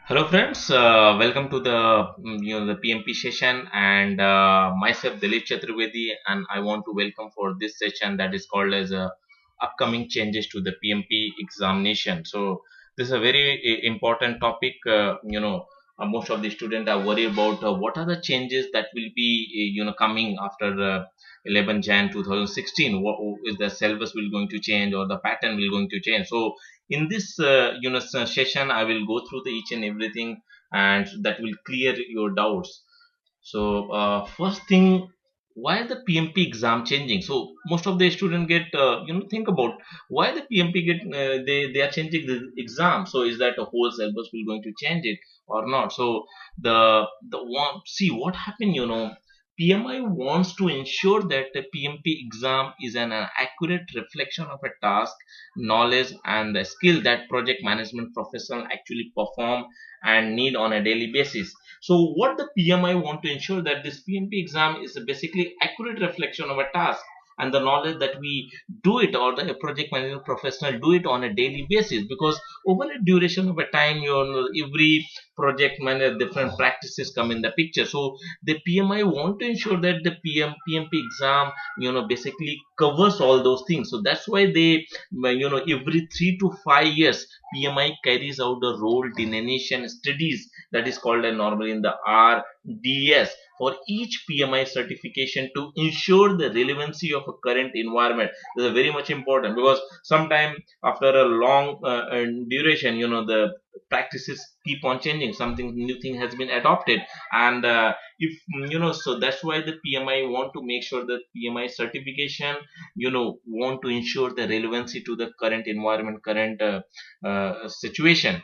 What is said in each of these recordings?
Hello friends, welcome to the the PMP session and myself Dilip Chaturvedi, and I want to welcome for this session that is called as upcoming changes to the PMP examination. So this is a very important topic. Most of the students are worried about what are the changes that will be coming after 11 Jan 2016. What is the syllabus will going to change or the pattern will going to change? So in this session I will go through the each and everything, and that will clear your doubts. So first thing, why the PMP exam changing? So most of the student get think about why the PMP get they are changing the exam. So is that a whole syllabus will going to change it or not? So the one, see what happened, PMI wants to ensure that the PMP exam is an accurate reflection of a task, knowledge, and the skill that project management professional actually perform and need on a daily basis. So what the PMI want to ensure that this PMP exam is a basically accurate reflection of a task and the knowledge that we do it, or the project management professional do it on a daily basis, because over a duration of a time, every project manager different practices come in the picture. So the PMI want to ensure that the PMP exam basically covers all those things. So that's why they every 3 to 5 years PMI carries out the role delineation studies, that is called normally in the RDS, for each PMI certification to ensure the relevancy of a current environment. This is very much important, because sometime after a long duration, the practices keep on changing, something new thing has been adopted, and if so that's why the PMI want to make sure that PMI certification want to ensure the relevancy to the current environment, current situation.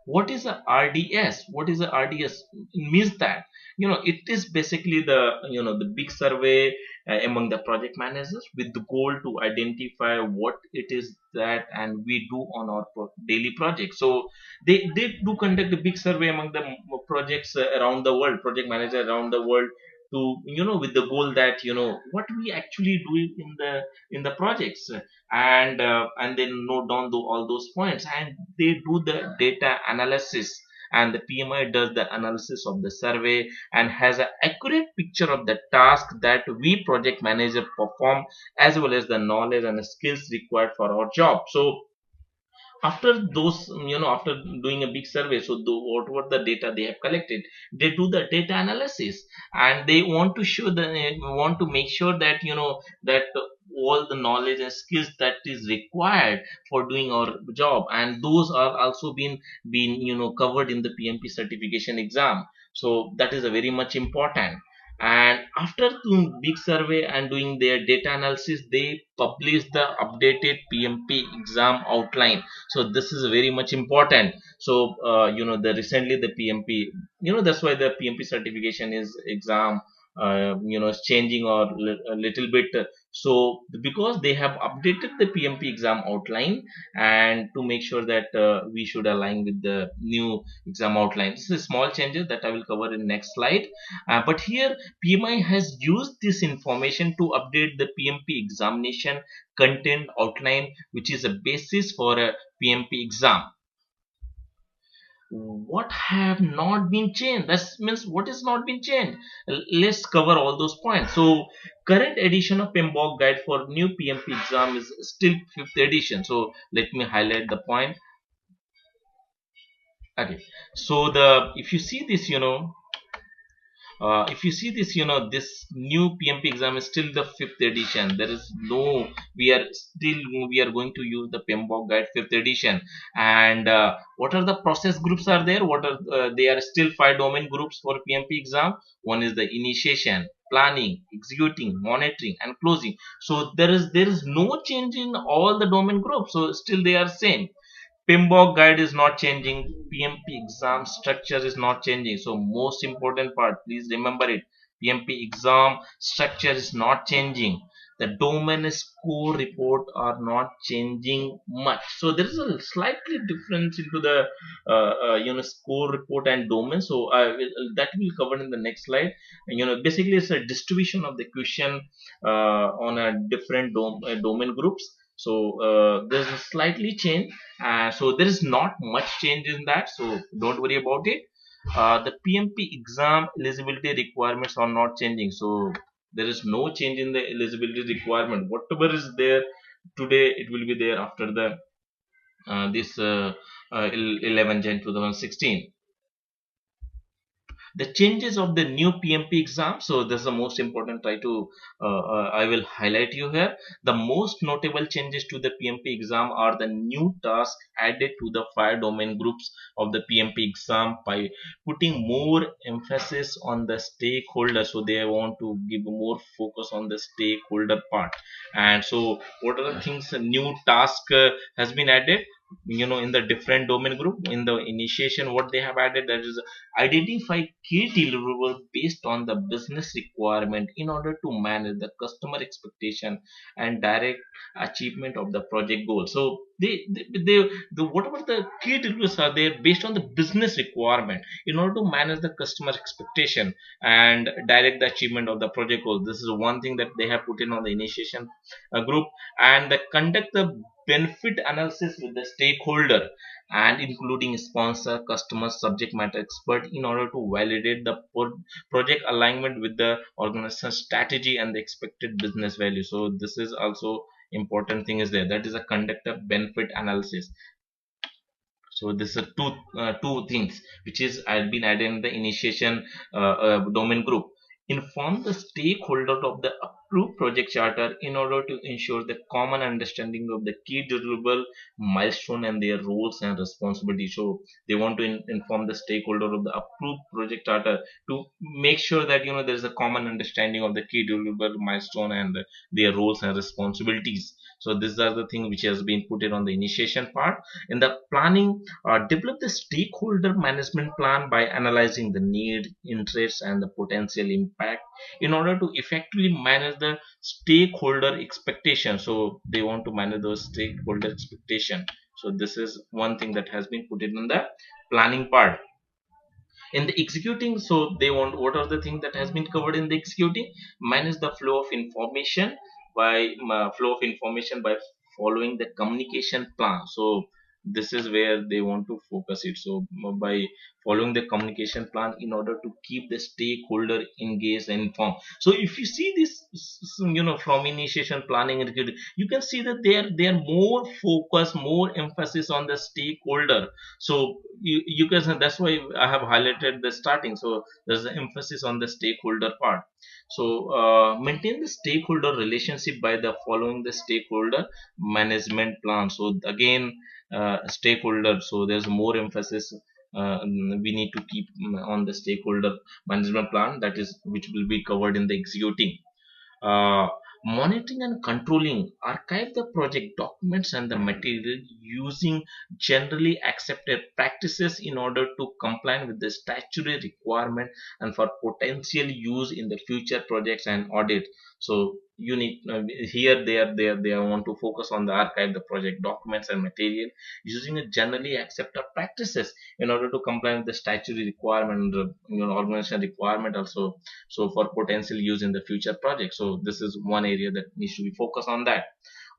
What is a RDS? What is a RDS? It means that it is basically the the big survey among the project managers with the goal to identify what it is that and we do on our daily project. So they do conduct a big survey among the projects around the world, project managers around the world, to with the goal that what we actually do in the projects, and then note down all those points, and they do the data analysis, and the PMI does the analysis of the survey and has an accurate picture of the task that we project manager perform, as well as the knowledge and the skills required for our job. So after those, after doing a big survey, so whatever the data they have collected, they do the data analysis, and they want to show the want to make sure that that all the knowledge and skills that is required for doing our job, and those are also been covered in the PMP certification exam. So that is a very much important. And after doing big survey and doing their data analysis, they publish the updated PMP exam outline. So this is very much important. So the recently the PMP, that's why the PMP certification is exam is changing or a little bit. So because they have updated the PMP exam outline, and to make sure that we should align with the new exam outline. This is small changes that I will cover in next slide. But here PMI has used this information to update the PMP examination content outline, which is a basis for a PMP exam. What have not been changed? That means what is not been changed. Let's cover all those points. So current edition of PMBOK guide for new PMP exam is still 5th edition. So let me highlight the point. Okay, so the if you see this, if you see this, this new PMP exam is still the 5th edition. There is no, we are going to use the PMBOK guide 5th edition. And what are the process groups are there? What are they are still 5 domain groups for PMP exam. One is the initiation, planning, executing, monitoring, and closing. So there is no change in all the domain groups. So still they are same. PMBOK guide is not changing. PMP exam structure is not changing. So most important part, please remember it. PMP exam structure is not changing. The domain score report are not changing much. So there is a slightly difference into the score report and domain. So that will cover in the next slide. And, basically it's a distribution of the question on a different domain groups. So there's a slightly change, so there is not much change in that, so don't worry about it. The PMP exam eligibility requirements are not changing, so there is no change in the eligibility requirement. Whatever is there today, it will be there after the this 11 Jan 2016. The changes of the new PMP exam, so this is the most important, try to I will highlight you here. The most notable changes to the PMP exam are the new tasks added to the 5 domain groups of the PMP exam by putting more emphasis on the stakeholder. So they want to give more focus on the stakeholder part. And so what are the things, new task has been added, in the different domain group. In the initiation, what they have added, that is identify key deliverable based on the business requirement in order to manage the customer expectation and direct achievement of the project goal. So the whatever the key deliverables are there based on the business requirement in order to manage the customer expectation and direct the achievement of the project goal. This is one thing that they have put in on the initiation group. And conduct the benefit analysis with the stakeholder and including sponsor, customer, subject matter expert in order to validate the project alignment with the organization strategy and the expected business value. So this is also important thing is there, that is a conduct a benefit analysis. So this are two things which is had been added in the initiation domain group. Inform the stakeholder of the approved project charter in order to ensure the common understanding of the key deliverable milestone and their roles and responsibilities. So they want to inform the stakeholder of the approved project charter to make sure that there is a common understanding of the key deliverable milestone and their roles and responsibilities. So these are the things which has been put in on the initiation part. In the planning, develop the stakeholder management plan by analyzing the need, interests, and the potential impact in order to effectively manage the stakeholder expectation. So they want to manage those stakeholder expectation. So this is one thing that has been put in the planning part. In the executing, so they want, what are the things that has been covered in the executing? Manage the flow of information by following the communication plan. So this is where they want to focus it. So by following the communication plan in order to keep the stakeholder engaged and informed. So if you see this, from initiation, planning, and executing, you can see that they are more focus, more emphasis on the stakeholder. So you guys, that's why I have highlighted the starting. So there's the emphasis on the stakeholder part. So maintain the stakeholder relationship by the following the stakeholder management plan. So again, stakeholder, so there's more emphasis we need to keep on the stakeholder management plan, that is which will be covered in the executing. uh, Monitoring and controlling, archive the project documents and the material using generally accepted practices in order to comply with the statutory requirement and for potential use in the future projects and audit. So you need, here they want to focus on the archive the project documents and material using a generally accepted practices in order to comply with the statutory requirement, organization requirement also, so for potential use in the future project. So this is one area that needs to be focused on. That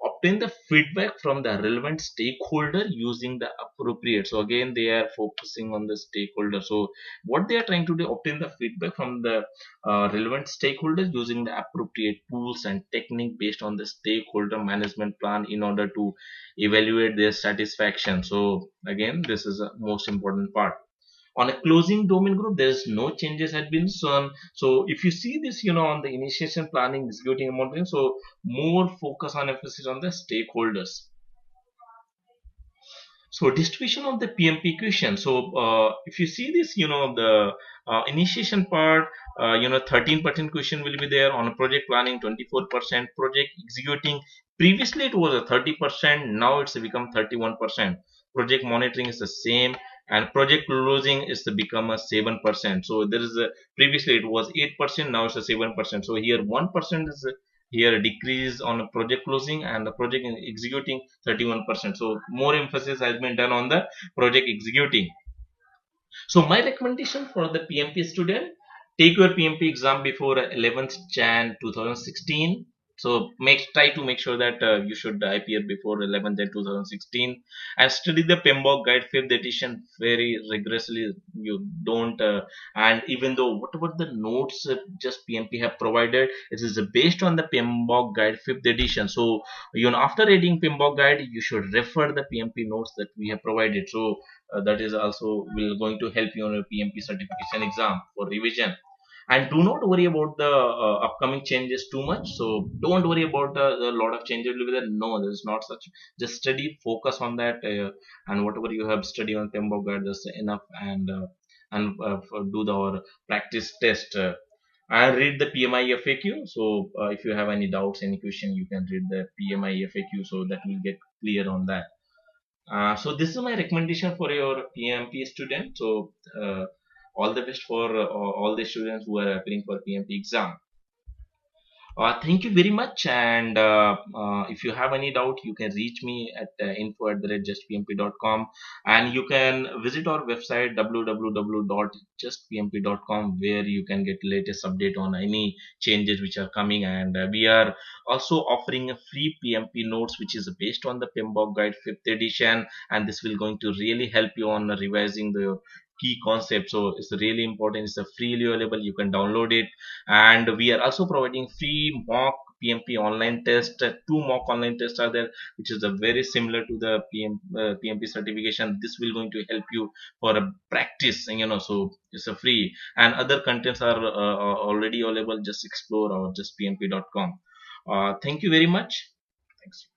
obtain the feedback from the relevant stakeholder using the appropriate, so again they are focusing on the stakeholder. So what they are trying to do, obtain the feedback from the relevant stakeholders using the appropriate tools and technique based on the stakeholder management plan in order to evaluate their satisfaction. So again, this is a most important part. On a closing domain group, there's no changes had been shown. So if you see this, on the initiation, planning, executing, and monitoring, so more focus on emphasis on the stakeholders. So distribution of the PMP question. So if you see this, the initiation part, 13% question will be there. On project planning, 24%. Project executing, previously it was a 30%, now it's become 31%. Project monitoring is the same, and project closing is to become a 7%. So there is a, previously it was 8%, now it's a 7%. So here 1% is here a decrease on a project closing, and the project executing 31%. So more emphasis has been done on the project executing. So my recommendation for the PMP student, take your PMP exam before 11th Jan 2016. So try to make sure that you should appear before 11th Jan 2016 and study the PMBOK guide 5th edition very rigorously. You don't and even though whatever the notes just PMP have provided, it is based on the PMBOK guide 5th edition. So after reading PMBOK guide, you should refer the PMP notes that we have provided. So that is also will going to help you on your PMP certification exam for revision. And do not worry about the upcoming changes too much. So don't worry about the lot of changes will be there. No, there is not such. Just study, focus on that, and whatever you have studied on PMBOK guide, that's enough. And do the or practice test. And read the PMI FAQ. So if you have any doubts, any question, you can read the PMI FAQ. So that will get clear on that. So this is my recommendation for your PMP student. So all the best for all the students who are appearing for PMP exam. Thank you very much. And if you have any doubt, you can reach me at info@justpmp.com, and you can visit our website www.justpmp.com, where you can get latest update on any changes which are coming. And we are also offering a free PMP notes, which is based on the PMBOK Guide 5th edition, and this will going to really help you on revising the key concepts. So it's really important. It's a freely available. You can download it, and we are also providing free mock PMP online test. Two mock online tests are there, which is a very similar to the PMP certification. This will going to help you for a practice, so it's a free, and other contents are already available. Just explore our justpmp.com. Thank you very much. Thanks.